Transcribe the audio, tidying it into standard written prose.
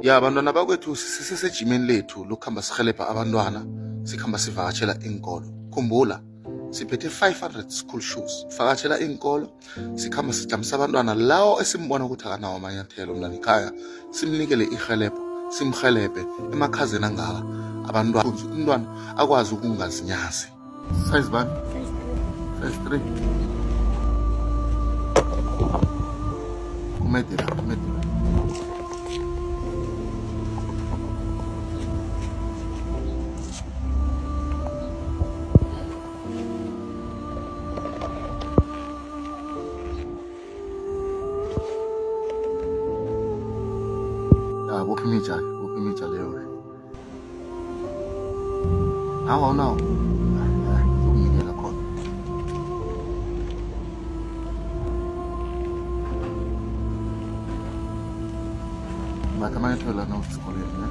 Ya abantwana bakwethu sisesejimeni lethu lokuhamba sihelebha abantwana sikhamba sivakatshela iinkolo. Khumbula siphethe 500 school shoes. Vakatshela iinkolo sikhamba sijamisa abantwana lawo esimbona ukuthi akanawo amanyathelo mntwana ekhaya, simnikele ihelebho, simhelebhe emakhazeni angaka abantwana umntwana akwazi ukungazinyazi. Size bani? Size 3. Kumede la, kumede. Bopha imitsha leyo we. Nawo uzokunikela khona. Batha amanyathelo lana esikoleni ne?